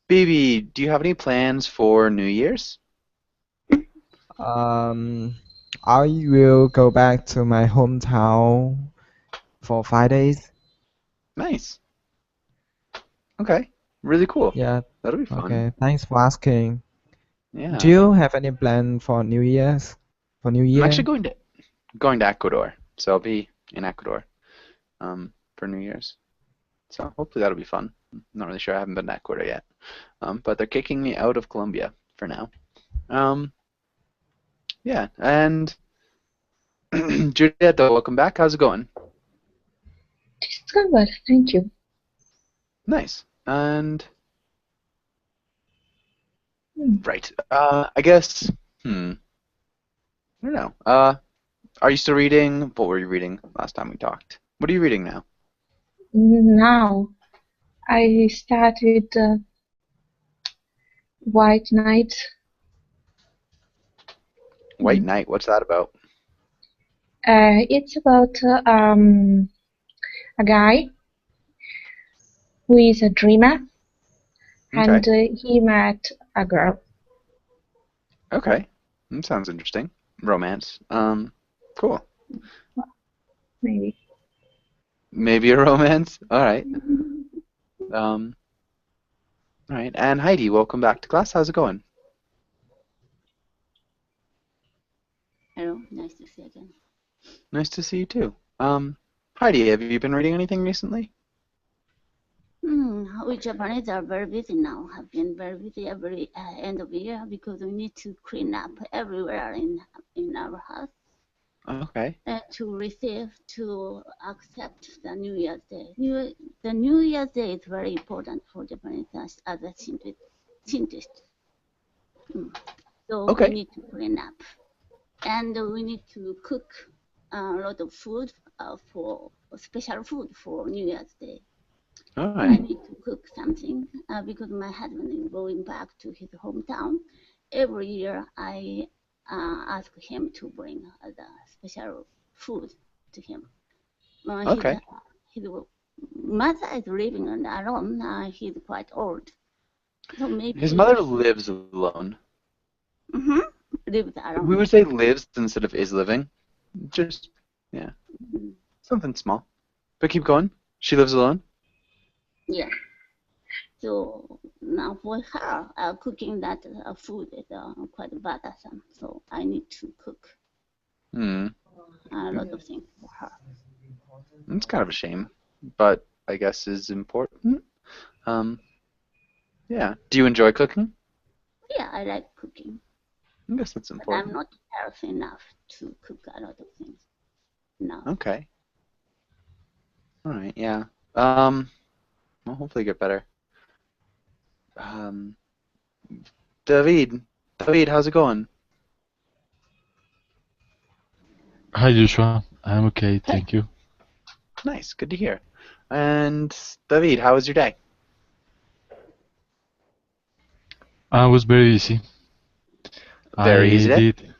Baby, do you have any plans for New Year's? Um, I will go back to my hometown for 5 days. Nice. Okay. Really cool. Yeah, That'll be fun. okay. Thanks for asking. Do Yeah. you have any plan for New Year's? For New I'm actually Year? going to Ecuador. So I'll be in Ecuador for New Year's. So hopefully that'll be fun. I'm not really sure. I haven't been to Ecuador yet. But they're kicking me out of Colombia for now. Um, yeah. And Julieta, welcome back. How's it going? It's going well, thank you. Nice. And Hmm. right. I guess. I don't know. Are you still reading? What were you reading last time we talked? What are you reading now? Now I started White Knight. White Hmm. Knight. What's that about? It's about a guy who is a dreamer, and Okay. he met a girl. Okay. That sounds interesting. Romance. Cool. Maybe. Maybe a romance. All right. Um, all right. And Heidi, welcome back to class. How's it going? Hello, nice to see you again. Nice to see you too. Heidi, have you been reading anything recently? We Japanese are very busy now. Have been very busy every end of the year because we need to clean up everywhere in our house Okay. to receive to accept the New Year's Day. The New Year's Day is very important for Japanese as a Shintoist. So we Okay. need to clean up, and we need to cook a lot of food for special food for New Year's Day. All I right. need to cook something because my husband is going back to his hometown. Every year I ask him to bring the special food to him. Okay. His mother is living alone. He's quite old, so His maybe mother lives alone. mm-hmm, lives We alone. would say lives instead of is living. Just, yeah, Mm, something small. But keep going. She lives alone? yeah. So now for her, cooking that food is quite bothersome. So I need to cook Hmm. a lot of things for her. It's kind of a shame, but I guess is important. Um, yeah. Do you enjoy cooking? Yeah, I like cooking, I guess that's but I'm important. not healthy enough to cook a lot of things now. Okay. All right. Yeah. Um, well, hopefully get better. Um, David. David, how's it going? Hi Joshua, I'm okay, Hey. thank you. Nice. Good to hear. And David, how was your day? I was very busy. Very easy I day? did,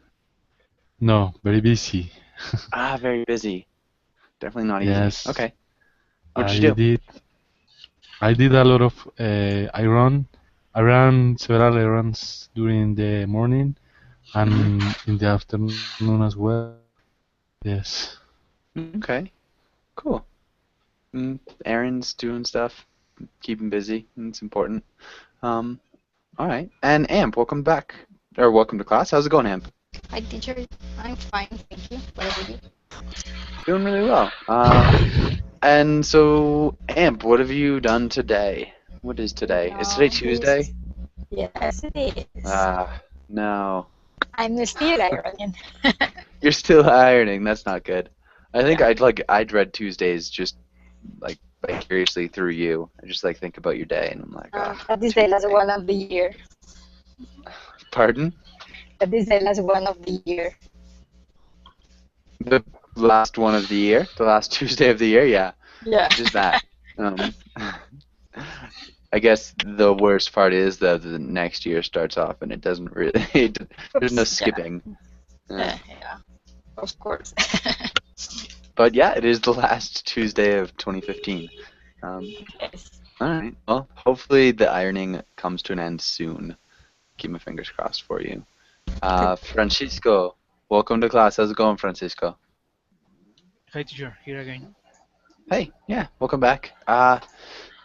no, very busy. Ah, very busy. Definitely not easy. Yes, Okay. What did you I do? did. I did a lot of. I ran several errands during the morning Hmm. and in the afternoon as well. Yes. Okay. Cool. Errands, doing stuff, keeping busy. It's important. Um, all right. And Amp, welcome back. Or welcome to class. How's it going, Amp? Hi, teacher. I'm fine, thank you. What about you? Doing really well. And so, Amp, what have you done today? What is today? Is today This, Tuesday? yes, it is. Ah, no. I'm still ironing. You're still ironing. That's not good. I think Yeah. I'd read Tuesdays just like vicariously through you. I just like think about your day and I'm like, That is the last Tuesday. one of the year. Pardon? That is the last one of the year. The last one of the year, the last Tuesday of the year, yeah, Yeah. just that. Um, I guess the worst part is that the next year starts off and it doesn't really, there's no Oops. Yeah. skipping. Uh, Yeah. Of course. but yeah, it is the last Tuesday of 2015. Um, Yes. All right. Well, hopefully the ironing comes to an end soon. Keep my fingers crossed for you. Francisco, welcome to class. How's it going, Francisco? Hi, teacher. Here again. Hey, yeah, welcome back.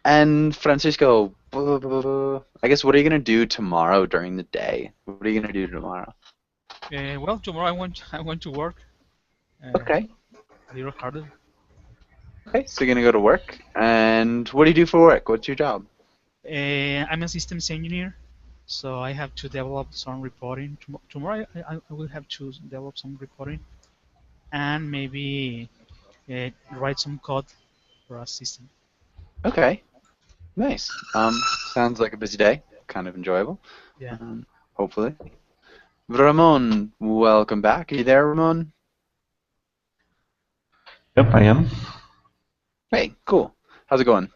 And Francisco, I guess what are you gonna do tomorrow during the day? What are you gonna do tomorrow? Well, tomorrow I want to work Okay. a little harder. Okay, so you're gonna go to work, and what do you do for work? What's your job? I'm a systems engineer, so I have to develop some reporting. Tomorrow I will have to develop some reporting and maybe write some code for a system. Okay, nice. Sounds like a busy day. Kind of enjoyable. Yeah. Hopefully. Ramon, welcome back. Are you there, Ramon? Yep, I am. Hey, cool. How's it going?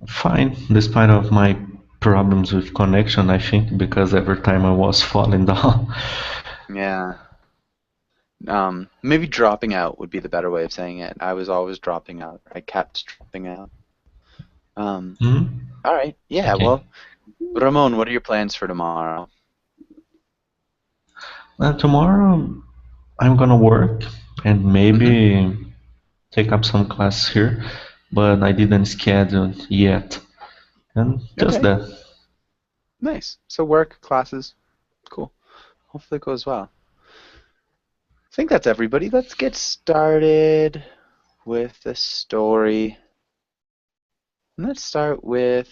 Fine, despite of my problems with connection, I think, because every time I was falling down. Yeah. Maybe dropping out would be the better way of saying it. I was always dropping out. I kept dropping out. Hmm? All right. Yeah, Okay. well, Ramon, what are your plans for tomorrow? Tomorrow I'm gonna work and maybe take up some class here, but I didn't schedule yet. And just Okay, that. nice. So work, classes, cool. Hopefully it goes well. I think that's everybody. Let's get started with the story. And let's start with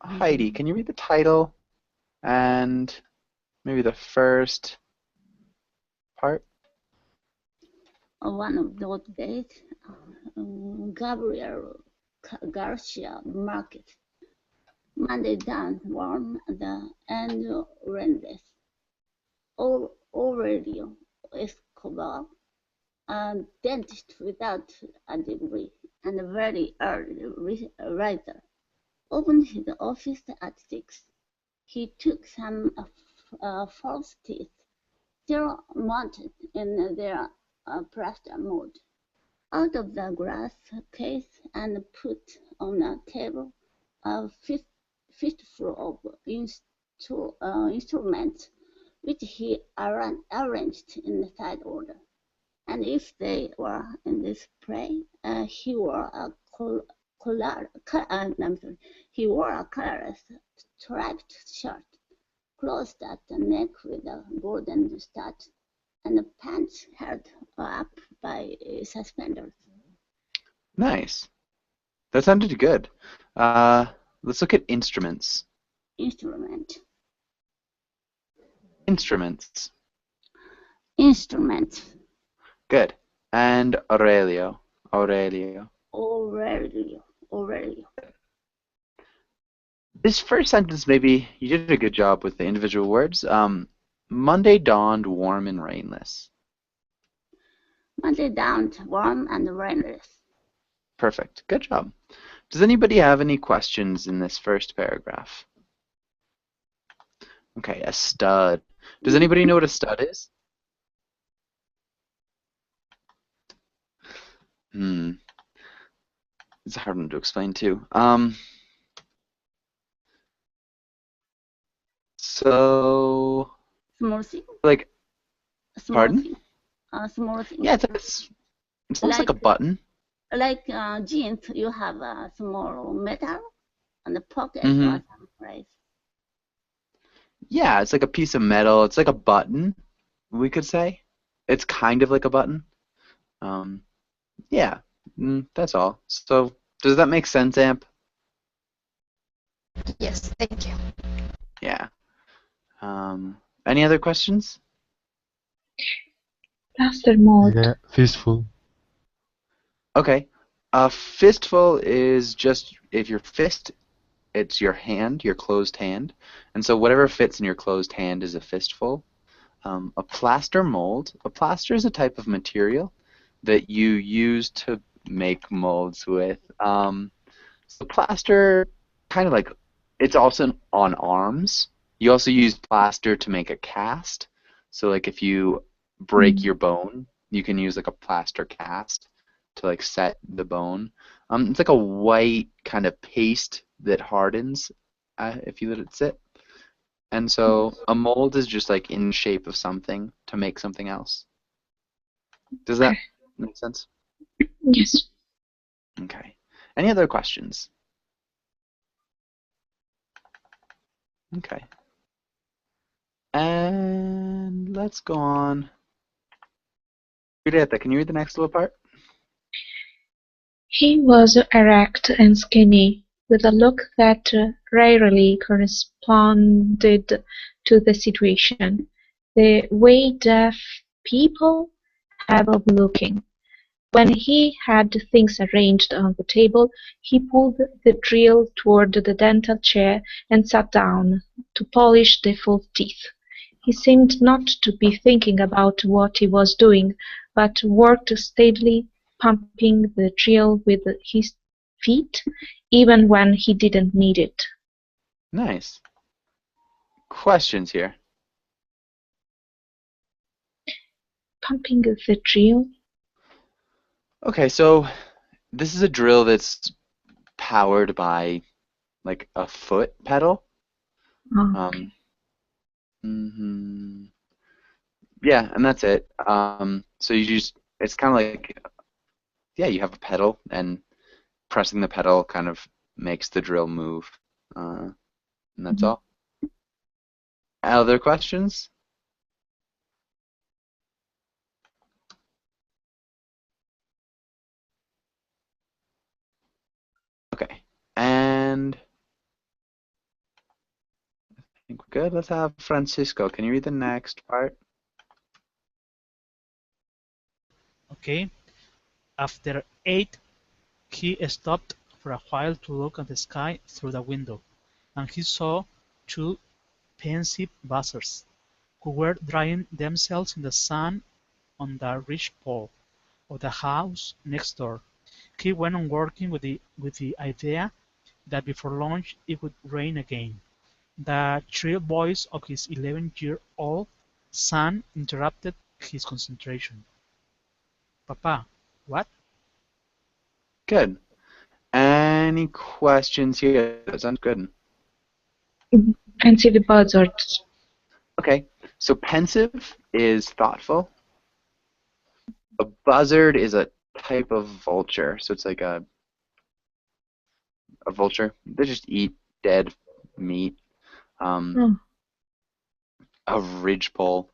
Heidi. Can you read the title and maybe the first part? One of those days, Gabriel Garcia Marquez, Monday dawned warm and rainless. Aurelio Escobar, a dentist without a degree and a very early riser, opened his office at 6. He took some false teeth, still mounted in their plaster mold, out of the glass case and put on a table a fistful of instruments which he arranged in side order. And if they were in display, he wore a he wore a colorless striped shirt, closed at the neck with a golden stud, and pants held up by suspenders. Nice. That sounded good. Let's look at instruments. Instrument. Instruments. Instrument. Good. And Aurelio. Aurelio. This first sentence, maybe you did a good job with the individual words. Monday dawned warm and rainless. Monday dawned warm and rainless. Perfect. Good job. Does anybody have any questions in this first paragraph? Okay, a stud. Does anybody know what a stud is? It's a hard one to explain too. So, small thing. like, small pardon? Thing. Small thing. Yeah, it's almost like a button. Like jeans, you have a small metal on the pocket or some place. Yeah, it's like a piece of metal. It's like a button, we could say. It's kind of like a button. Yeah, that's all. So, does that make sense, Amp? Yes, thank you. Yeah. Any other questions? Plaster mold. Yeah, fistful. Okay. A fistful is just if your fist, it's your hand, your closed hand. And so whatever fits in your closed hand is a fistful. A plaster mold. A plaster is a type of material that you use to make molds with. So plaster, kind of like, it's also on arms. You also use plaster to make a cast. So like if you break your bone, you can use like a plaster cast to like set the bone. It's like a white kind of paste that hardens if you let it sit. And so a mold is just like in shape of something to make something else. Does that Okay. make sense? Yes. Okay. Any other questions? Okay. And let's go on. Julieta, can you read the next little part? He was erect and skinny, with a look that rarely corresponded to the situation, the way deaf people have of looking. When he had things arranged on the table, he pulled the drill toward the dental chair and sat down to polish the false teeth. He seemed not to be thinking about what he was doing, but worked steadily, pumping the drill with his feet, even when he didn't need it. Nice. Questions here? Pumping the drill? Okay, so this is a drill that's powered by like a foot pedal. Oh, Mhm. Yeah, and that's it. So you just, it's kind of like, yeah, you have a pedal, and pressing the pedal kind of makes the drill move. And that's all. Other questions? Okay. And I think we're good. Let's have Francisco. Can you read the next part? Okay. After 8, he stopped for a while to look at the sky through the window, and he saw 2 pensive buzzards, who were drying themselves in the sun on the ridgepole of the house next door. He went on working with the idea that before lunch it would rain again. The shrill voice of his 11-year-old son interrupted his concentration. Papa, what? Good. Any questions here? That sounds good. pensive buzzards. Okay. So pensive is thoughtful. A buzzard is a type of vulture. So it's like a vulture. They just eat dead meat. Oh, A ridgepole.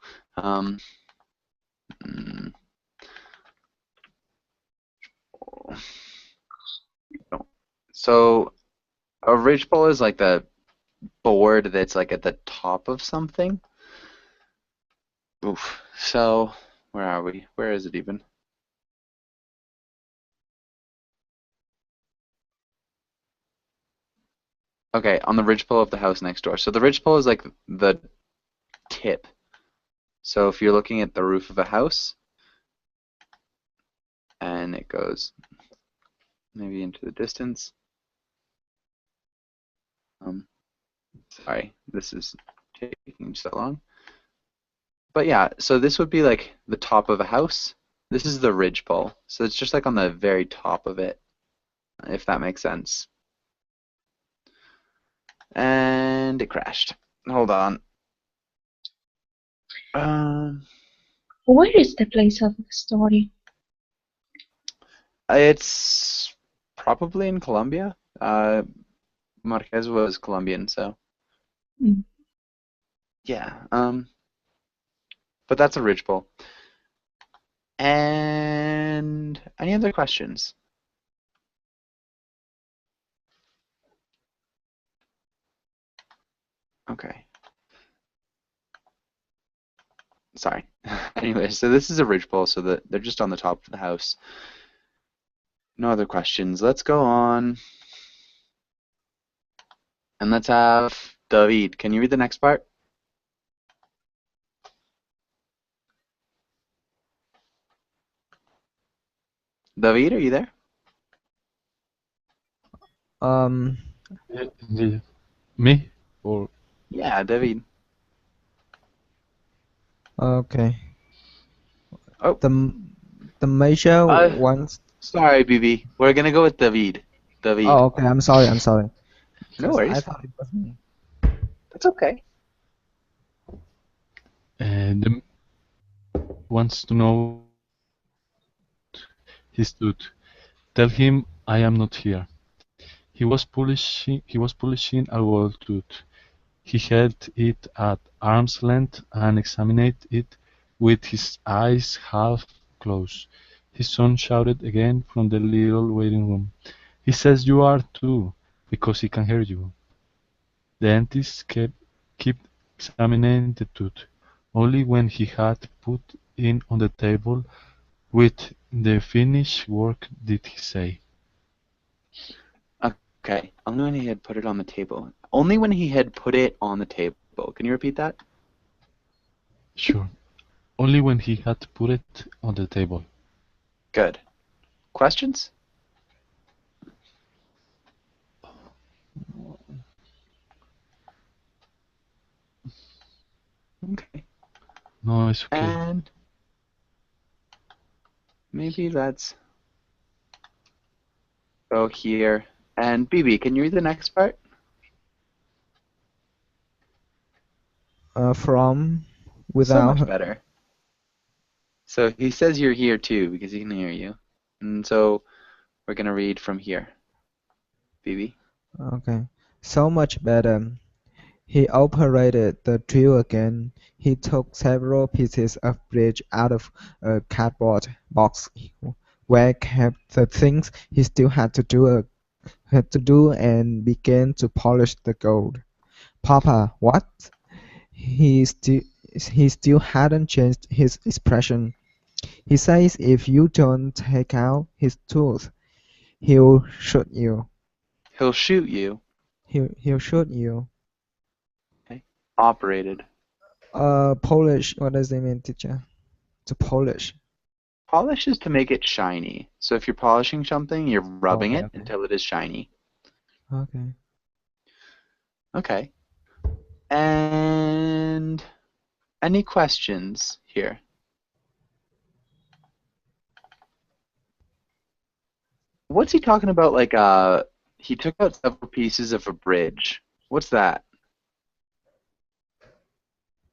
Mm, so a ridgepole is like the board that's like at the top of something. Oof. So where are we? Where is it even? Okay, on the ridgepole of the house next door. So the ridgepole is like the tip. So if you're looking at the roof of a house, and it goes maybe into the distance. Sorry, this is taking so long. But yeah, so this would be like the top of a house. This is the ridgepole. So it's just like on the very top of it, if that makes sense. And it crashed. Hold on. where is the place of the story? It's probably in Colombia. Marquez was Colombian, so Mm. yeah. But that's a ridgepole. And any other questions? Okay. Sorry. Anyway, so this is a ridgepole, so that they're just on the top of the house. No other questions. Let's go on. And let's have David. Can you read the next part? David, are you there? Me? Or Yeah, David. Okay. Oh. The major Uh, wants Sorry, BB. We're gonna go with David. David. Oh, okay. I'm sorry. I'm sorry. No 'Cause I worries. thought it was me. That's okay. The wants to know his tooth. Tell him I am not here. He was polishing a gold tooth. He held it at arm's length and examined it with his eyes half closed. His son shouted again from the little waiting room. He says you are too, because he can hear you. The dentist kept examining the tooth. Only when he had put it on the table with the finished work did he say, Okay. Only when he had put it on the table. Only when he had put it on the table. Can you repeat that? sure. Only when he had put it on the table. Good. Questions? Okay. No, it's okay. And maybe let's go here. And BB, can you read the next part? From So without. much better. So he says you're here too because he can hear you. And so we're going to read from here. BB? Okay. So much better. He operated the drill again. He took several pieces of bridge out of a cardboard box where kept the things he still had to do and began to polish the gold. Papa, what? He still hadn't changed his expression. He says if you don't take out his tooth, he'll shoot you. He'll shoot you. He'll shoot you. Okay. Operated. Polish. What does it mean, teacher? To polish. Polish is to make it shiny. So if you're polishing something, you're rubbing Okay, it until it is shiny. Okay. Okay. And any questions here? What's he talking about? Like, he took out several pieces of a bridge. What's that?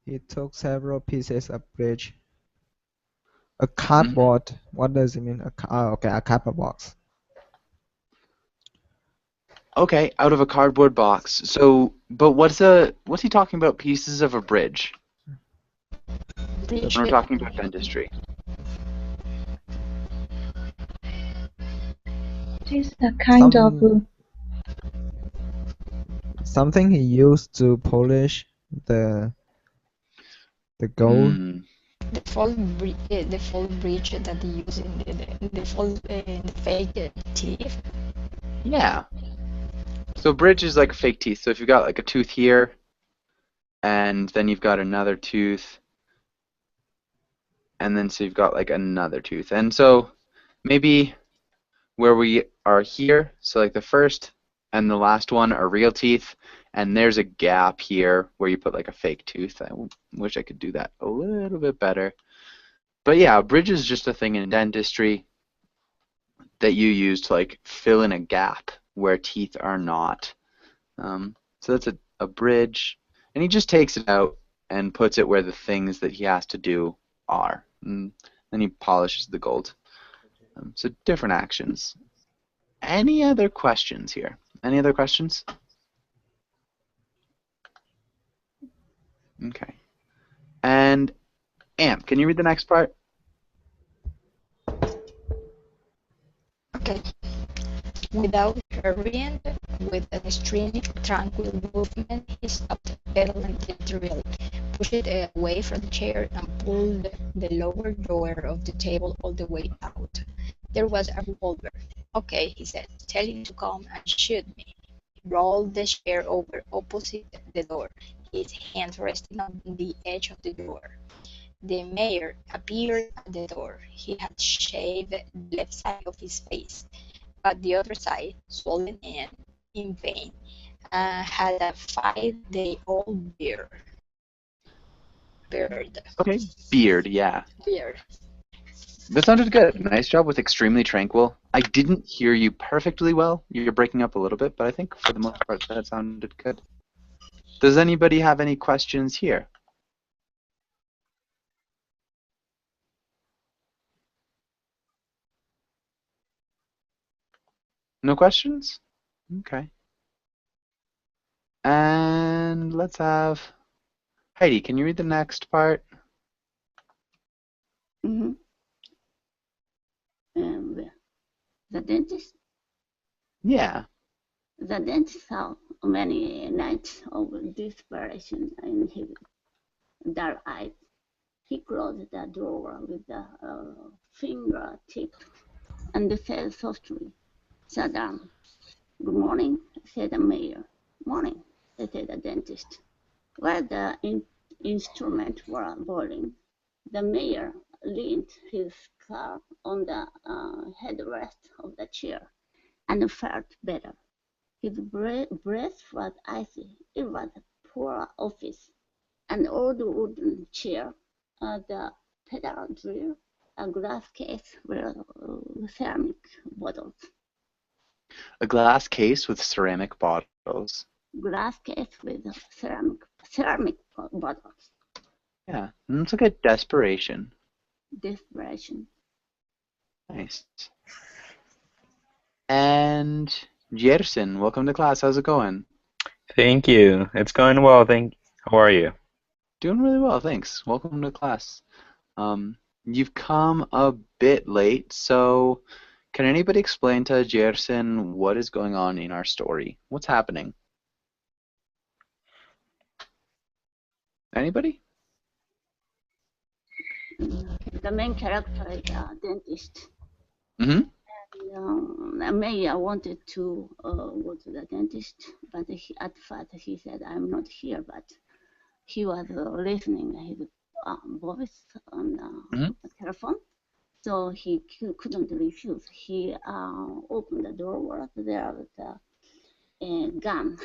He took several pieces of bridge. A cardboard. What does it mean? Okay, a cardboard box. Okay, out of a cardboard box. So, but what's he talking about? Pieces of a bridge. Bridge. We're talking about dentistry. It is a kind of Something he used to polish the gold. The full bridge that they use in the fake teeth. Yeah. So bridge is like fake teeth. So if you've got like a tooth here, and then you've got another tooth, and then so you've got like another tooth. And so maybe where we are here, so like the first and the last one are real teeth, and there's a gap here where you put like a fake tooth. I wish I could do that a little bit better. But yeah, a bridge is just a thing in dentistry that you use to like fill in a gap where teeth are not. So that's a bridge, and he just takes it out and puts it where the things that he has to do are. And then he polishes the gold. So different actions. Any other questions here? Any other questions? Okay. And Amp, can you read the next part? Okay. Without hurrying, with an extremely tranquil movement, he stopped pedaling the drill, pushed it away from the chair, and pulled the lower drawer of the table all the way out. There was a revolver. Okay, he said, tell him to come and shoot me. He rolled the chair over opposite the door, his hands resting on the edge of the door. The mayor appeared at the door. He had shaved the left side of his face, but the other side, swollen in pain, had a 5-day-old beard. Okay, beard, yeah. Beard. That sounded good. Nice job with extremely tranquil. I didn't hear you perfectly well. You're breaking up a little bit, but I think for the most part that sounded good. Does anybody have any questions here? No questions? Okay. And let's have Heidi, can you read the next part? Mm-hmm. The dentist. Yeah. The dentist saw many nights of desperation in his dark eyes. He closed the door with the fingertip and said softly, "Sit down." "Good morning," said the mayor. "Morning," said the dentist. While the instruments were boiling, the mayor leaned his scarf on the headrest of the chair and felt better. His breath was icy. It was a poor office, an old wooden chair, the pedal drill, a glass case with ceramic bottles. A glass case with ceramic bottles. Glass case with ceramic bottles. Yeah, it's like a desperation. Desperation. Nice. And Jerson, welcome to class. How's it going? Thank you. It's going well. How are you? Doing really well, thanks. Welcome to class. You've come a bit late, so can anybody explain to Jerson what is going on in our story? What's happening? Anybody? The main character is a dentist. Mm-hmm. And Mayor wanted to go to the dentist, but at first he said, "I'm not here," but he was listening his voice on the telephone, so he couldn't refuse. He opened the door. There was a gun.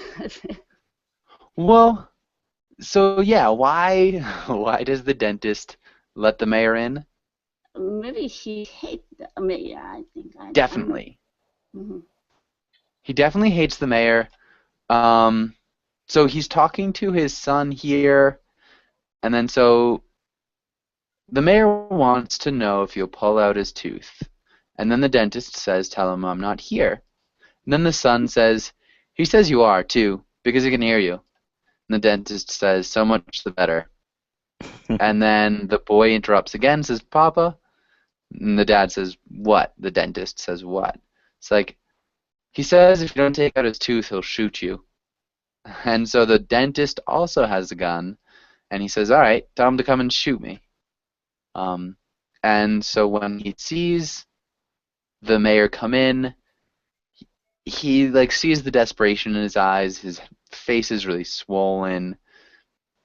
Well, so yeah, why does the dentist let the mayor in? Maybe he hates the mayor, I think. Definitely. Mm-hmm. He definitely hates the mayor. So he's talking to his son here, and then so the mayor wants to know if you'll pull out his tooth. And then the dentist says, "Tell him I'm not here." And then the son says, "He says you are, too, because he can hear you." And the dentist says, "So much the better." And then the boy interrupts again, says, "Papa." And the dad says, "What?" The dentist says, "What?" It's like, he says if you don't take out his tooth, he'll shoot you. And so the dentist also has a gun, and he says, "All right, tell him to come and shoot me." And so when he sees the mayor come in, he like sees the desperation in his eyes. His face is really swollen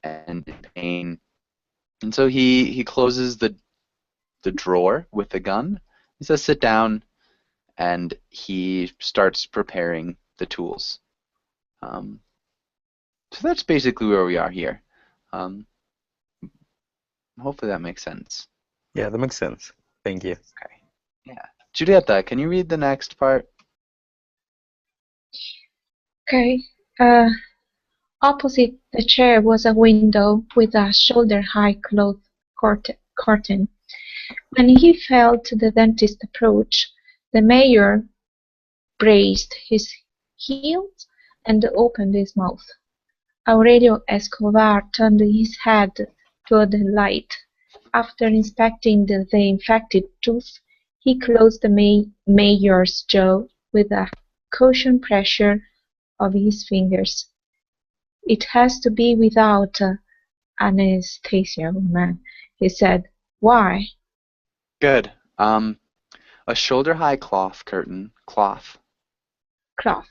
and in pain, and so he closes the drawer with the gun. He says, "Sit down," and he starts preparing the tools. So that's basically where we are here. Hopefully that makes sense. Yeah, that makes sense. Thank you. Okay. Yeah. Julieta, can you read the next part? Okay. Opposite the chair was a window with a shoulder-high cloth curtain. When he felt the dentist approach, the mayor braced his heels and opened his mouth. Aurelio Escobar turned his head toward the light. After inspecting the infected tooth, he closed the mayor's jaw with a caution pressure of his fingers. "It has to be without anesthesia, man," he said. "Why?" Good. A shoulder-high cloth curtain. Cloth. Cloth.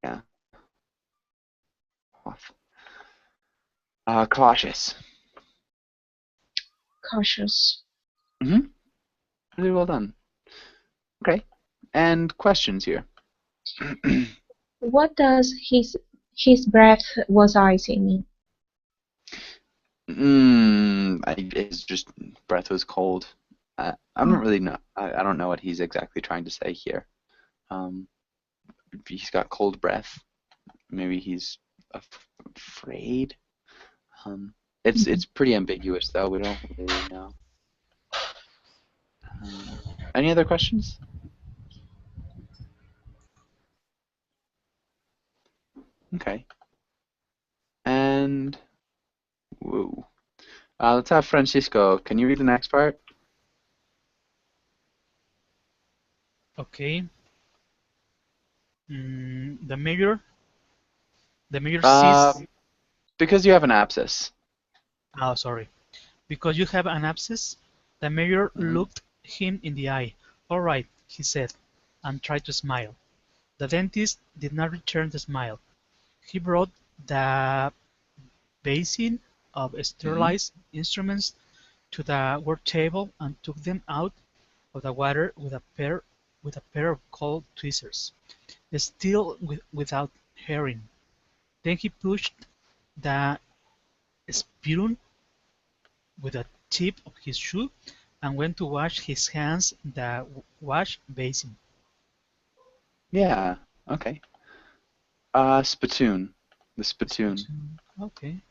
Yeah. Cloth. Cautious. Cautious. Mm-hmm. Really well done. Okay. And questions here. What does his breath was icy mean? His just breath was cold. I'm not really know. I don't know what he's exactly trying to say here. He's got cold breath. Maybe he's afraid. It's pretty ambiguous though. We don't really know. Any other questions? Okay. And whoa. Let's have Francisco. Can you read the next part? Okay. The mayor sees. Because you have an abscess. Oh, sorry. Because you have an abscess, the mayor looked him in the eye. All right, he said, and tried to smile. The dentist did not return the smile. He brought the basin of sterilized instruments to the work table and took them out of the water with a pair of cold tweezers, still without herring. Then he pushed the sputum with the tip of his shoe and went to wash his hands in the wash basin. Yeah. Okay. Spittoon. The spittoon. Okay.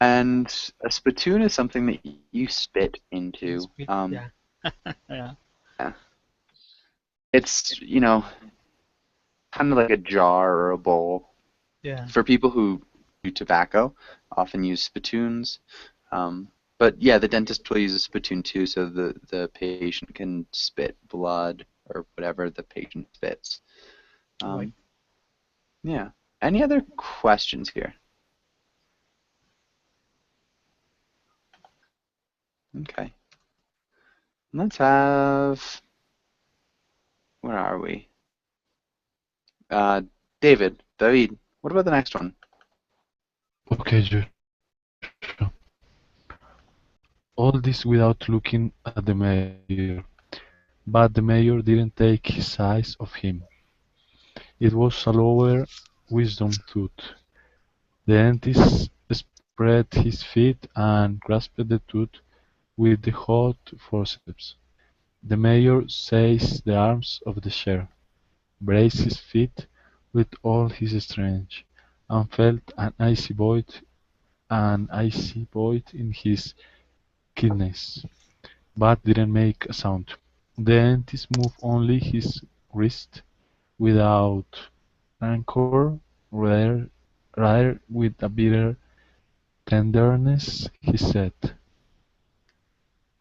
And a spittoon is something that you spit into. Yeah. Yeah. It's, kind of like a jar or a bowl. Yeah. For people who do tobacco, often use spittoons. But yeah, the dentist will use a spittoon too, so the patient can spit blood or whatever the patient spits. Right. Yeah. Any other questions here? Okay. Let's have. Where are we? David. What about the next one? Okay, Joshua. All this without looking at the mayor. But the mayor didn't take his eyes off him. It was a lower wisdom tooth. The dentist spread his feet and grasped the tooth with the hot forceps. The mayor seized the arms of the chair, braced his feet with all his strength, and felt an icy void in his kidneys, but didn't make a sound. The dentist moved only his wrist, without rancor, rather with a bitter tenderness, he said.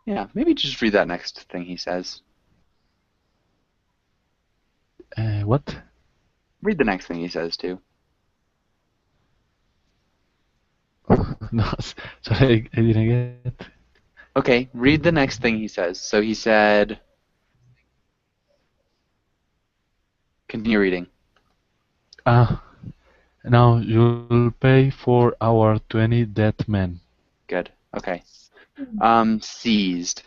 Yeah, maybe just read that next thing he says. What? Read the next thing he says too. No, sorry, I didn't get. Okay, read the next thing he says. So he said. Continue reading. Now you'll pay for our 20 dead men. Good. Okay. Seized.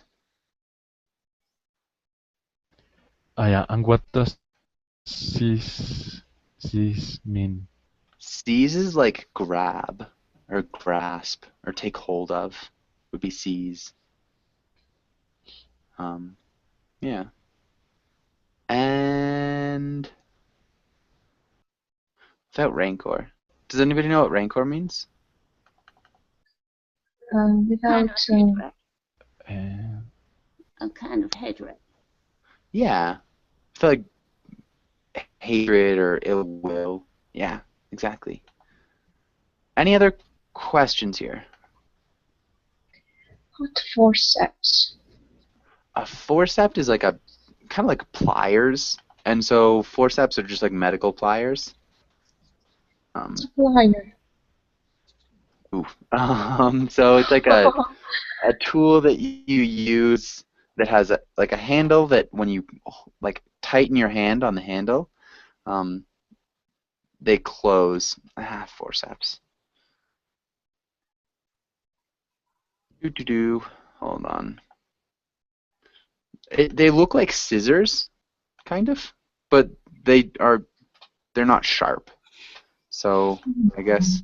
Yeah, and what does seize mean? Seize is like grab, or grasp, or take hold of. Would be seize. Yeah. And without rancor. Does anybody know what rancor means? Without a kind of hatred. Yeah. I feel like hatred or ill will. Yeah, exactly. Any other questions here? what forceps? A forceps is like a kind of like pliers, and so forceps are just like medical pliers. Plier. So it's like a tool that you use that has like a handle that when you like tighten your hand on the handle, they close. Forceps. Hold on. They look like scissors, kind of, but they're not sharp. So I guess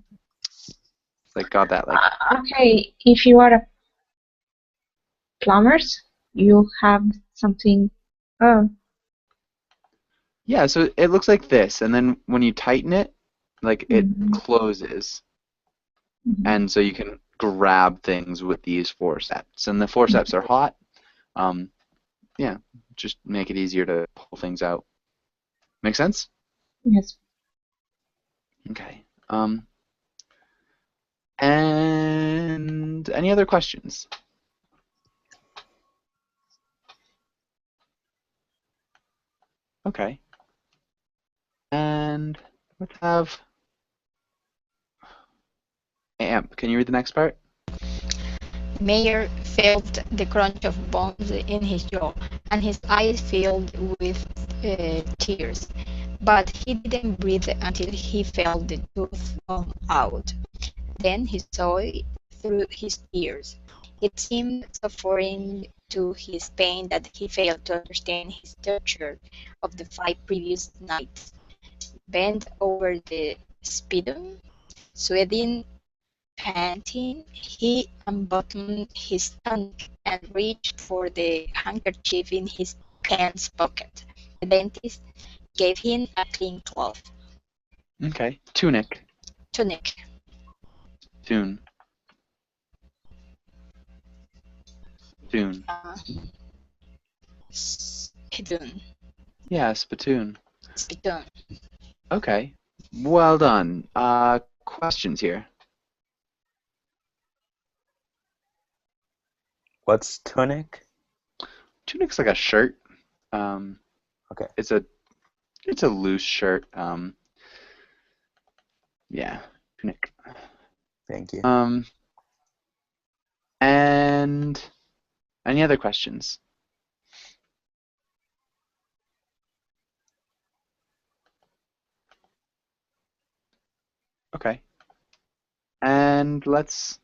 like got that like. Okay, if you are a plumbers. You have something. Oh. Yeah, so it looks like this, and then when you tighten it, like it Mhm. closes, Mhm. and so you can grab things with these forceps. And the forceps are hot. Yeah, just make it easier to pull things out. Make sense? Yes. Okay. And any other questions? Okay. And let's have Amp. Can you read the next part? Mayer felt the crunch of bones in his jaw, and his eyes filled with tears. But he didn't breathe until he felt the tooth come out. Then he saw it through his tears. It seemed so foreign to his pain that he failed to understand his torture of the 5 previous nights. Bent over the spittoon, sweating, panting, he unbuttoned his tunic and reached for the handkerchief in his pants pocket. The dentist gave him a clean cloth. Okay. Tunic. Tunic. Tune. Tune. Spittoon. Yeah, spittoon. Spittoon. Okay. Well done. Questions here? What's tunic? Tunic's like a shirt. Okay. It's a loose shirt. Yeah, tunic. Thank you. And any other questions? Okay. And let's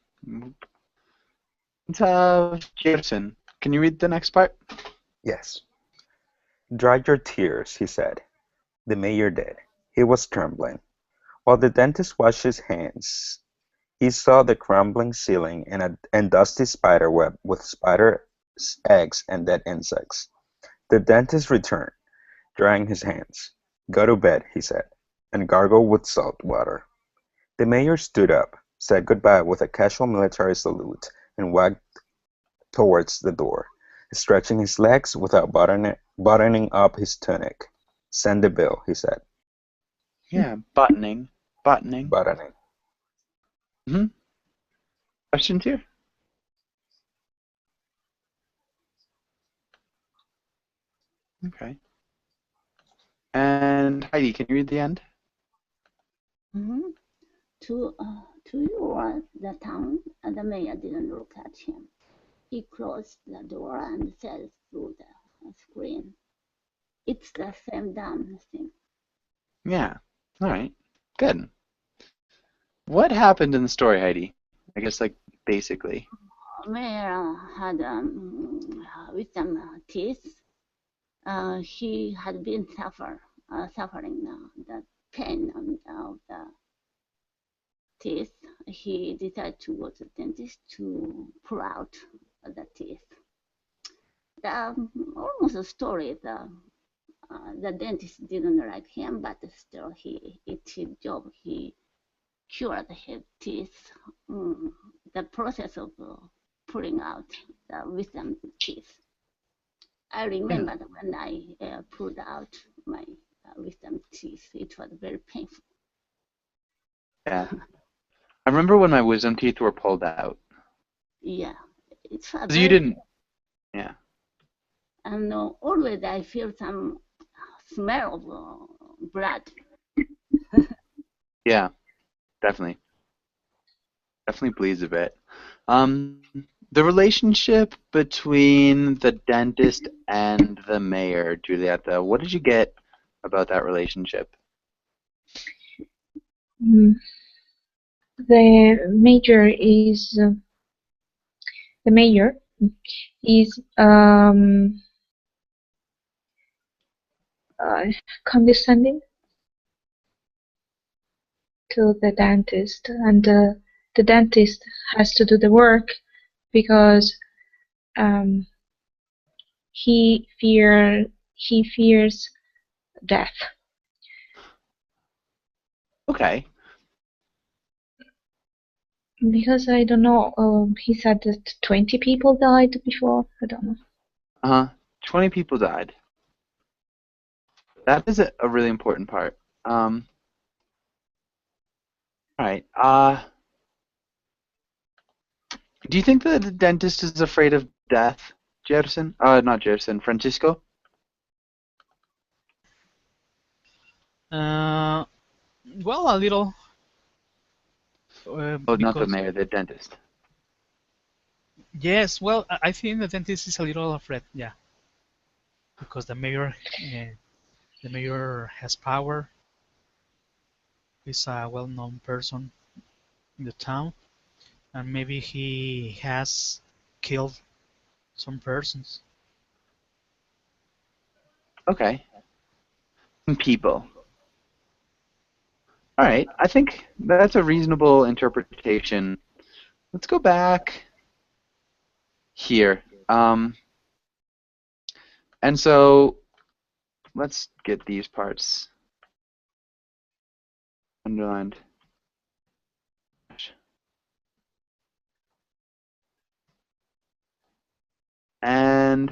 have Jason. Can you read the next part? Yes. Dry your tears, he said. The mayor did. He was trembling. While the dentist washed his hands, he saw the crumbling ceiling and dusty spider web with spider eggs and dead insects. The dentist returned, drying his hands. Go to bed, he said, and gargle with salt water. The mayor stood up, said goodbye with a casual military salute, and walked towards the door, stretching his legs without buttoning up his tunic. Send the bill, he said. Yeah, buttoning. Buttoning. Buttoning. Questions here? Okay. And Heidi, can you read the end? Mm-hmm. To your the town, and the mayor didn't look at him. He closed the door and said through the screen, "It's the same damn thing." Yeah. All right. Good. What happened in the story, Heidi? I guess, like, basically. Mayor had with some teeth. He had been suffering the pain of the teeth. He decided to go to the dentist to pull out the teeth. Almost a story. The dentist didn't like him, but still it's his job. He cured his teeth. The process of pulling out the wisdom teeth. I remember when I pulled out my wisdom teeth, it was very painful. Yeah. I remember when my wisdom teeth were pulled out. Yeah, it's So you didn't. Yeah. And always I feel some smell of blood. Yeah, definitely. Definitely bleeds a bit. The relationship between the dentist and the mayor, Giulietta, what did you get about that relationship? The mayor is condescending to the dentist, and the dentist has to do the work because he fears death. Okay. Because I don't know, he said that 20 people died before. I don't know. 20 people died. That is a really important part. All right. Do you think that the dentist is afraid of death, Jerson? Not Jerson, Francisco? Well, a little. Oh, not the Because mayor, the dentist. yes, well, I think the dentist is a little afraid. Yeah, because the mayor has power. He's a well-known person in the town, and maybe he has killed some persons. Okay. Some people. All right. I think that's a reasonable interpretation. Let's go back here. And so let's get these parts underlined. And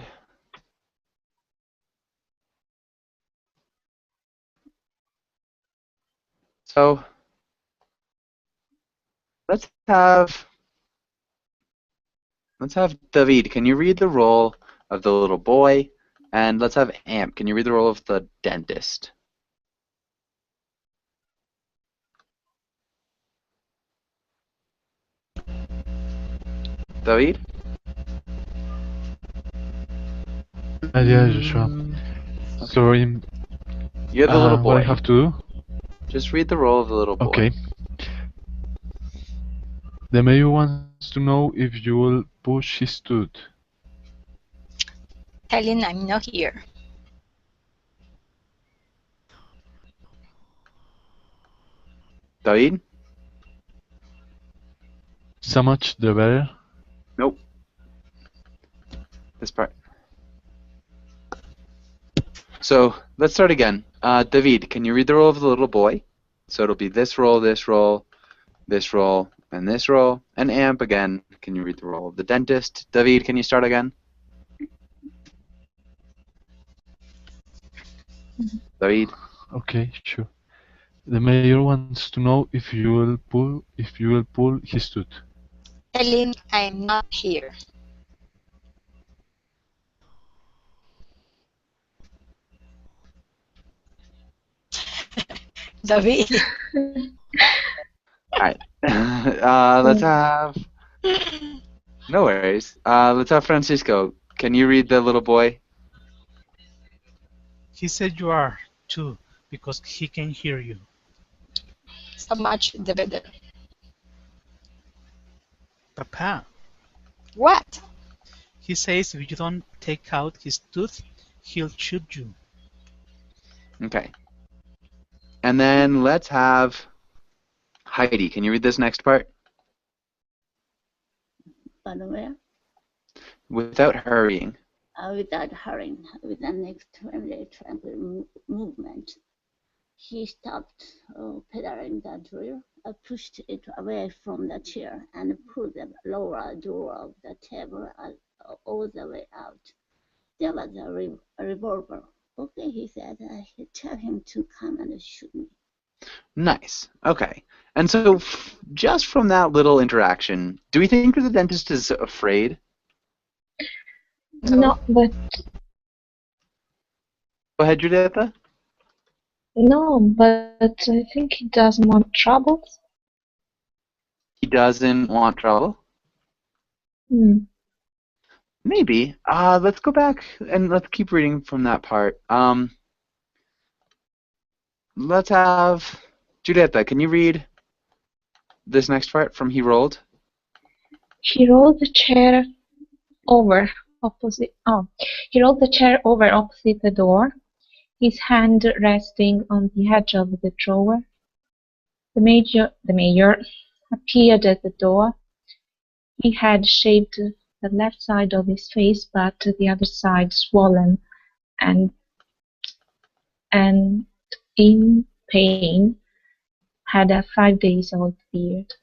so let's have David. Can you read the role of the little boy? And let's have Amp. Can you read the role of the dentist? David? Yeah, Joshua. Okay. Sorry. You're the little boy. What I have to do? Just read the role of the little boy. Okay. The mayor wants to know if you will push his tooth. Tell him I'm not here. David? So much the better. Nope. This part. So let's start again. David, can you read the role of the little boy? So it'll be this role, this role, this role, and this role. And Amp again. Can you read the role of the dentist? David, can you start again? David? Okay, sure. The mayor wants to know if you will pull his tooth. Tell him I'm not here. David. Alright. Let's have... No worries. Let's have Francisco. Can you read the little boy? He said you are too, because he can hear you. So much the better. Papa, What? he says if you don't take out his tooth, he'll shoot you. Okay. And then let's have Heidi. Can you read this next part? But where? Without hurrying. Without hurrying, with an extremely tranquil movement, he stopped pedaling the drill, pushed it away from the chair, and pulled the lower door of the table all the way out. There was a revolver. Okay, he said, tell him to come and shoot me. Nice. Okay. And so just from that little interaction, do we think that the dentist is afraid? No, but Go ahead, Juditha. no, but I think he doesn't want trouble. He doesn't want trouble? Maybe. Let's go back and let's keep reading from that part. Let's have Juditha. Can you read this next part from he rolled? He rolled the chair over opposite. Oh, he rolled the chair over opposite the door, his hand resting on the edge of the drawer. The mayor appeared at the door. He had shaved the left side of his face, but the other side swollen and and in pain, had a 5-days-old beard.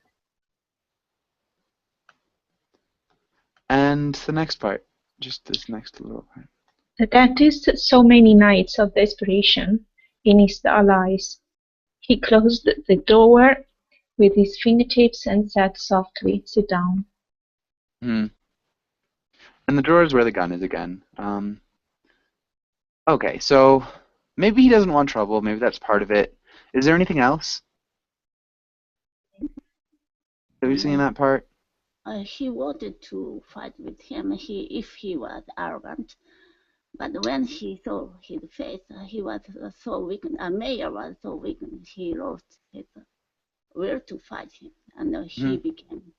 And the next part, just this next little part. The dentist saw many nights of desperation in his dull eyes. He closed the door with his fingertips and said softly, "Sit down." Hmm. And the drawer is where the gun is again. Okay, so maybe he doesn't want trouble. Maybe that's part of it. Is there anything else? Have you seen that part? He wanted to fight with him if he was arrogant. But when he saw his face, he was so weak. Mayer was so weak, he lost his will to fight him, and he became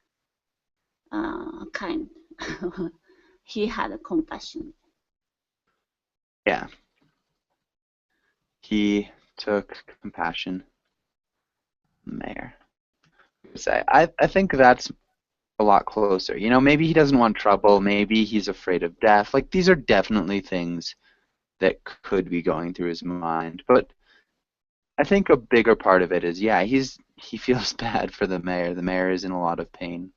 kind. He had compassion. Yeah. He took compassion. Mayor. I think that's a lot closer. You know, maybe he doesn't want trouble. Maybe he's afraid of death. Like, these are definitely things that could be going through his mind. But I think a bigger part of it is, yeah, he feels bad for the mayor. The mayor is in a lot of pain.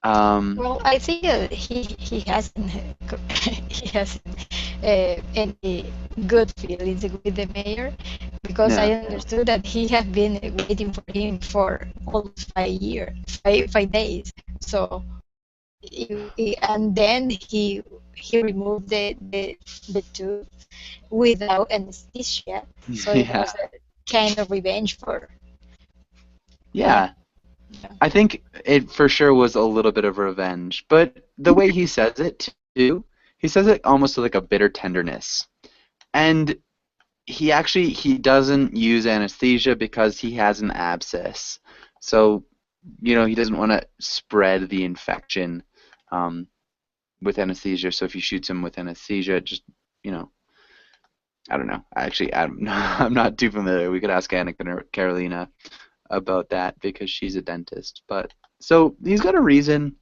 Well, I think he hasn't he hasn't any good feelings with the mayor, because I understood that he had been waiting for him for almost 5 days. So, and then he removed the tooth without anesthesia. So it was a kind of revenge for. Yeah. I think it for sure was a little bit of revenge, but the way he says it too, he says it almost with like a bitter tenderness. And he doesn't use anesthesia because he has an abscess. So, you know, he doesn't want to spread the infection with anesthesia. So if he shoots him with anesthesia, just, you know, I don't know. Actually, I'm not too familiar. We could ask Annika or Carolina about that because she's a dentist. But so he's got a reason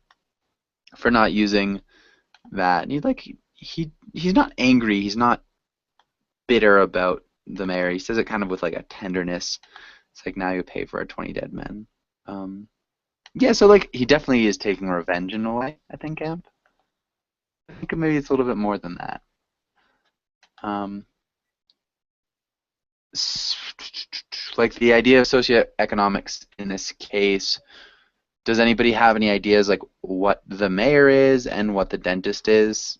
for not using that. And he's not angry. He's not bitter about the mayor. He says it kind of with like a tenderness. It's like, now you pay for our 20 dead men. Yeah, so like he definitely is taking revenge in a way, I think, Amp. I think maybe it's a little bit more than that. Like the idea of socioeconomics in this case, does anybody have any ideas like what the mayor is and what the dentist is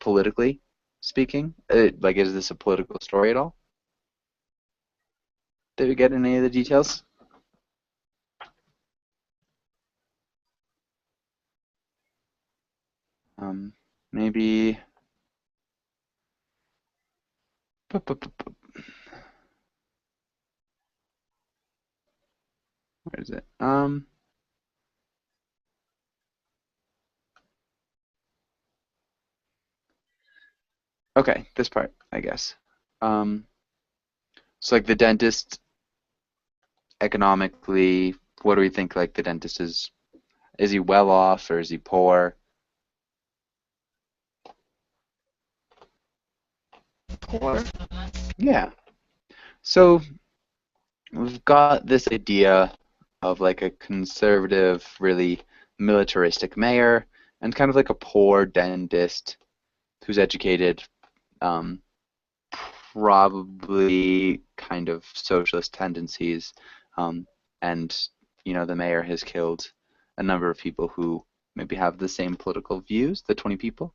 politically speaking? Like, is this a political story at all? Did we get any of the details? Maybe. Where is it? Okay, this part, I guess. So like the dentist, economically, what do we think like the dentist is? Is he well off or is he poor? Poor. Yeah. So we've got this idea of like a conservative, really militaristic mayor and kind of like a poor dentist who's educated, probably kind of socialist tendencies, and you know the mayor has killed a number of people who maybe have the same political views, the 20 people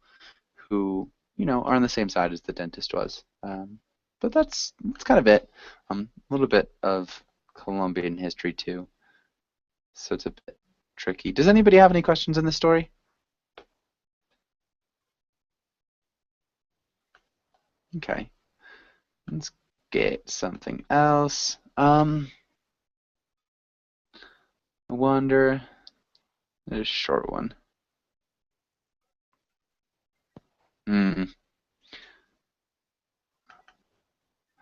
who you know are on the same side as the dentist was. But that's kind of it. A little bit of Colombian history too, so it's a bit tricky. Does anybody have any questions in this story? Okay, let's get something else. I wonder. There's a short one.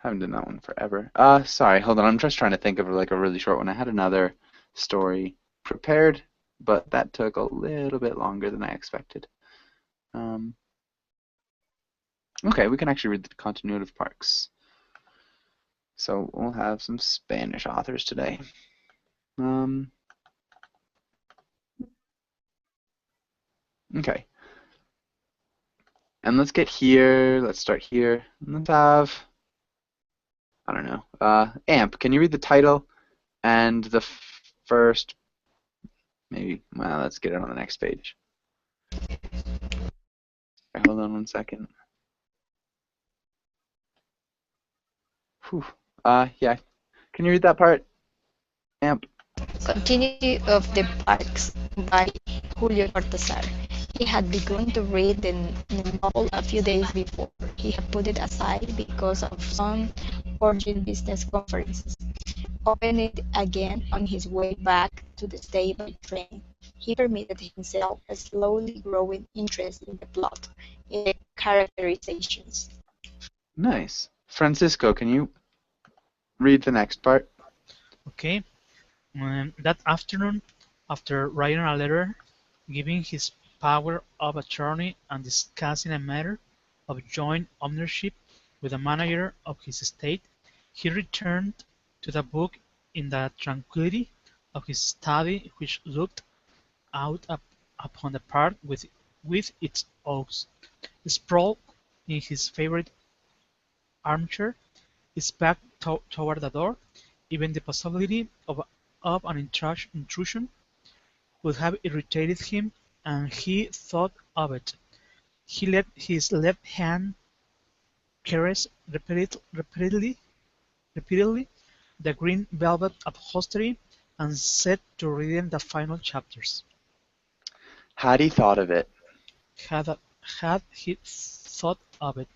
Haven't done that one forever. Sorry, hold on. I'm just trying to think of like a really short one. I had another story prepared. but that took a little bit longer than I expected. Okay, we can actually read the continuity of parks. So we'll have some Spanish authors today. Okay. And let's get here. Let's start here. Let's have, I don't know, Amp, can you read the title and the first, maybe, well, let's get it on the next page. Hold on one second. Whew. Yeah. Can you read that part, Amp? Continuity of the Parks by Julio Cortázar. He had begun to read the novel a few days before. He had put it aside because of some urgent business conferences. Opened it again on his way back to the state by train. He permitted himself a slowly growing interest in the plot, in the characterizations. Nice. Francisco, can you read the next part? Okay. That afternoon, after writing a letter giving his power of attorney and discussing a matter of joint ownership with the manager of his estate, he returned to the book in the tranquillity of his study, which looked out upon the park with its oaks. Sprawled in his favorite armchair, his back toward the door, even the possibility of an intrusion would have irritated him, and he thought of it. He let his left hand caress repeatedly the green velvet upholstery and set to reading the final chapters. Had he thought of it? Had he thought of it?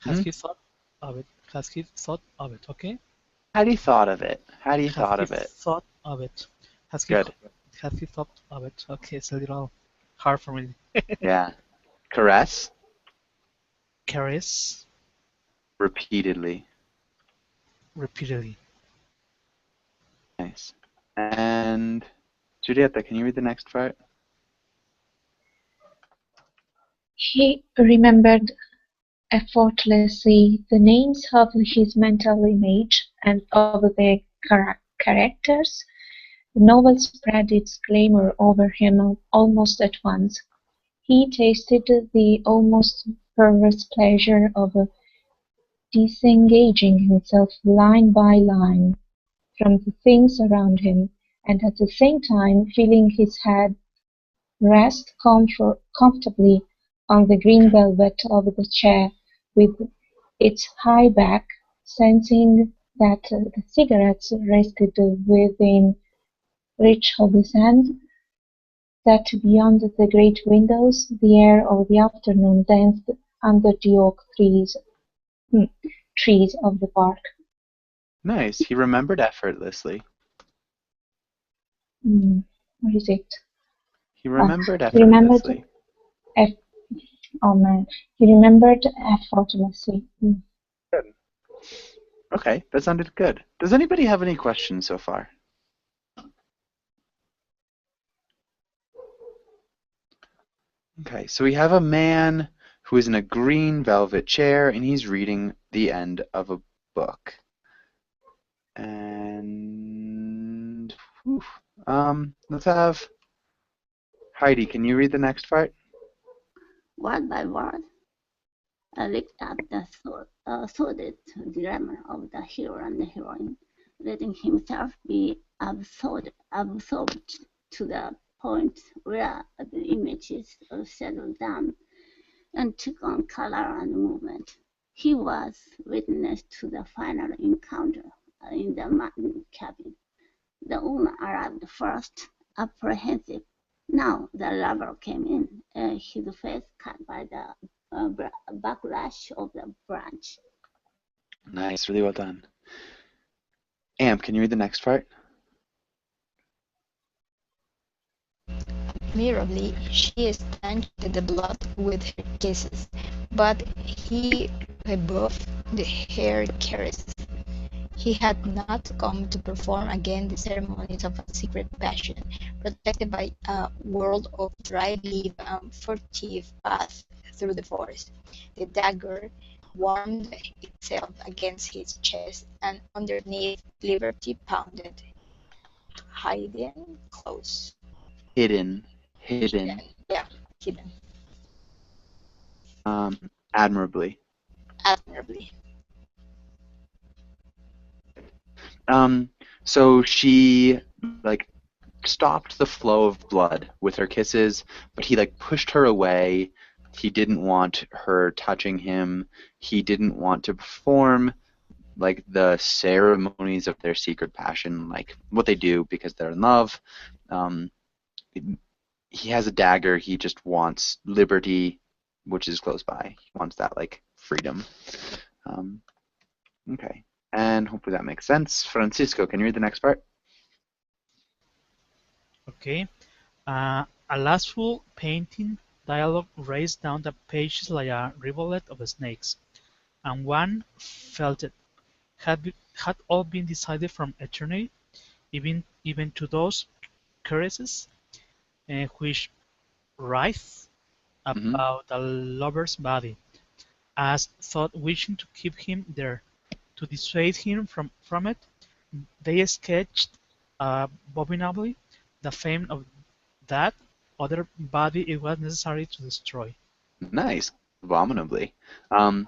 Had he thought of it? Had he thought of it? Okay. Had he thought of it? Had he thought of it? Thought of it. Good. Had he thought of it? Okay, it's a little hard for me. Yeah. Caress? Caress. Repeatedly. Repeatedly. Nice. And Julieta, can you read the next part? He remembered effortlessly the names of his mental image and of the characters. The novel spread its glamour over him almost at once. He tasted the almost perverse pleasure of disengaging himself line by line from the things around him, and at the same time feeling his head rest comfortably on the green velvet of the chair with its high back, sensing that the cigarettes rested within reach of his hand, that beyond the great windows the air of the afternoon danced under the oak trees of the park. Nice. He remembered effortlessly. What is it? He remembered He remembered effortlessly. He remembered effortlessly. Good. Okay, that sounded good. Does anybody have any questions so far? Okay, so we have a man who is in a green velvet chair and he's reading the end of a book. And let's have Heidi. Can you read the next part? Word by word, I looked at the sordid dilemma of the hero and the heroine, letting himself be absorbed to the point where the images settled down and took on color and movement. He was witness to the final encounter in the mountain cabin. The owner arrived first, apprehensive. Now the lover came in, his face cut by the backlash of the branch. Nice, really well done. Amp, can you read the next part? Admirably, she stanched the blood with her kisses, but he rebuffed her caresses. He had not come to perform again the ceremonies of a secret passion, protected by a world of dry leaf and furtive path through the forest. The dagger warmed itself against his chest, and underneath Liberty pounded, hiding close. Hidden. Yeah, hidden. Admirably. Admirably. So she like stopped the flow of blood with her kisses, but he like pushed her away. He didn't want her touching him. He didn't want to perform like the ceremonies of their secret passion, like what they do because they're in love. He has a dagger. He just wants liberty, which is close by. He wants that like freedom. Okay, and hopefully that makes sense. Francisco, can you read the next part? Okay. A lustful painting dialogue raced down the pages like a rivulet of snakes, and one felt it had all been decided from eternity, even to those caresses which writhed about a lover's body, as thought wishing to keep him there, to dissuade him from it. They sketched abominably the fame of that other body it was necessary to destroy. Nice. Abominably. A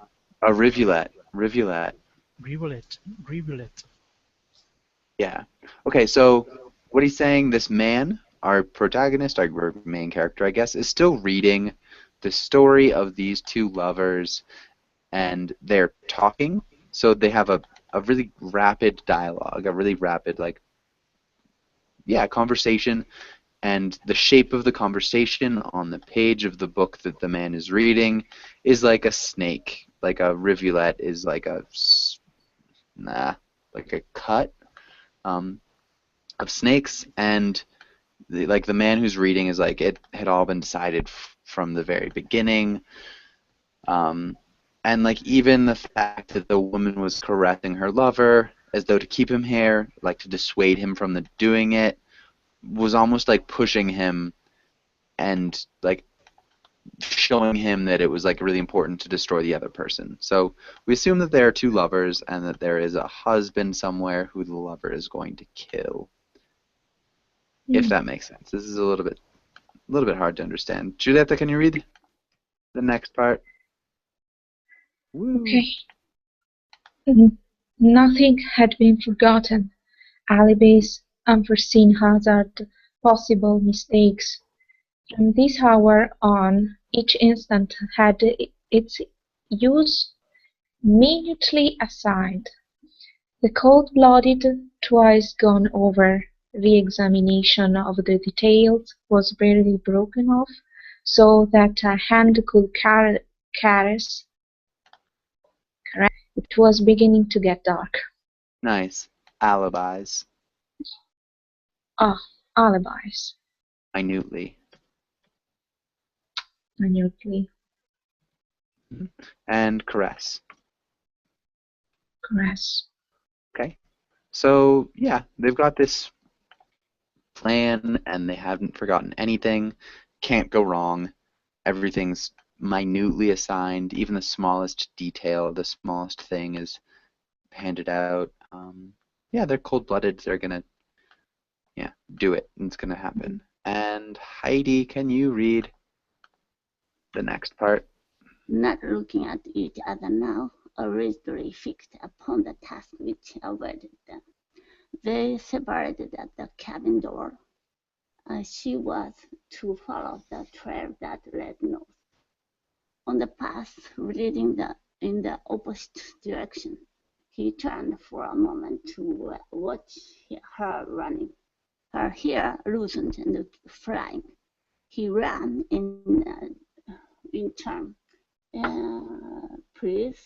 rivulet. Rivulet. Yeah. Okay, so what he's saying, this man, our protagonist, our main character, I guess, is still reading the story of these two lovers, and they're talking. So they have a really rapid dialogue, a really rapid, like, conversation. And the shape of the conversation on the page of the book that the man is reading is like a snake. Like a rivulet is like a cut of snakes, and the man who's reading is like it had all been decided from the very beginning. And like even the fact that the woman was caressing her lover as though to keep him here, like to dissuade him from the doing it, was almost like pushing him and like showing him that it was like really important to destroy the other person. So we assume that there are two lovers and that there is a husband somewhere who the lover is going to kill. If that makes sense. This is a little bit hard to understand. Giulietta, can you read the next part? Woo. Okay. Nothing had been forgotten. Alibis, unforeseen hazard, possible mistakes. From this hour on, each instant had its use minutely assigned. The cold-blooded, twice gone over re-examination of the details was barely broken off, so that a hand could caress. It was beginning to get dark. Nice. Alibis. Alibis. Minutely. And caress. Okay. So, yeah, they've got this plan and they haven't forgotten anything. Can't go wrong. Everything's minutely assigned. Even the smallest detail, the smallest thing is handed out. Yeah, they're cold-blooded. They're going to do it. And it's going to happen. And Heidi, can you read the next part? Not looking at each other now, rigidly fixed upon the task which awaited them. They separated at the cabin door. She was to follow the trail that led north. On the path leading in the opposite direction, he turned for a moment to watch her running. Her hair loosened and flying. He ran in turn. Please.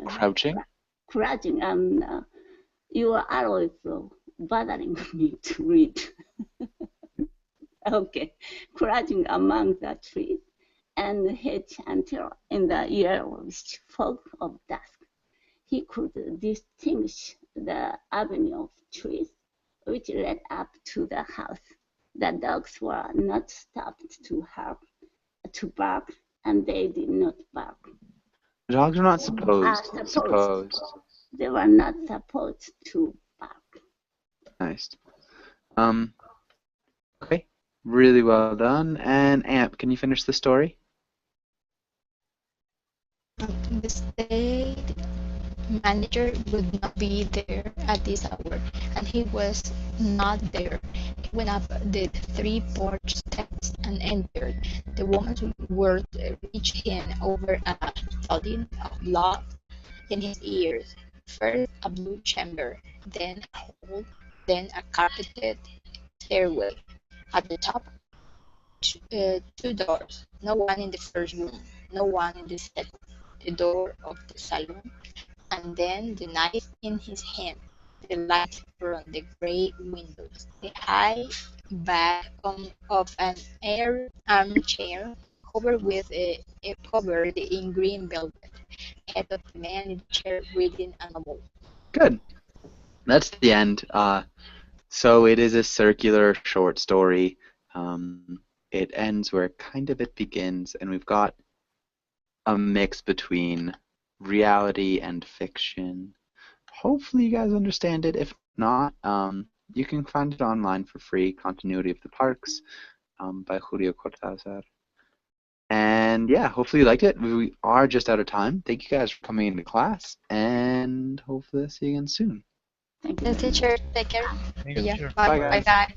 Crouching? Crouching, and your arrow is bothering me to read. Okay. Crouching among the trees and hid until in the yellowish fog of dusk. he could distinguish the avenue of trees which led up to the house. The dogs were not stopped to bark, and they did not bark. Dogs are not supposed. They were not supposed to bark. Nice. Okay. Really well done. And Amp, can you finish the story? The state manager would not be there at this hour, and he was not there. He went up the 3 porch steps and entered. The woman's words reached him over a thudding of blood in his ears. First a blue chamber, then a hall, then a carpeted stairway. At the top, 2 doors. No one in the first room, no one in the second. The door of the salon, and then the knife in his hand, the light from the gray windows, the high back of an armchair covered in green velvet, head of the man in the chair reading a novel. Good. That's the end. So it is a circular short story. It ends where kind of it begins, and we've got a mix between reality and fiction. Hopefully you guys understand it. If not, you can find it online for free, Continuity of the Parks by Julio Cortázar. And yeah, hopefully you liked it. We are just out of time. Thank you guys for coming into class, and hopefully I'll see you again soon. Thank you. The teacher, take care. Thank you, See ya. teacher. Bye. Bye, guys. Bye, guys.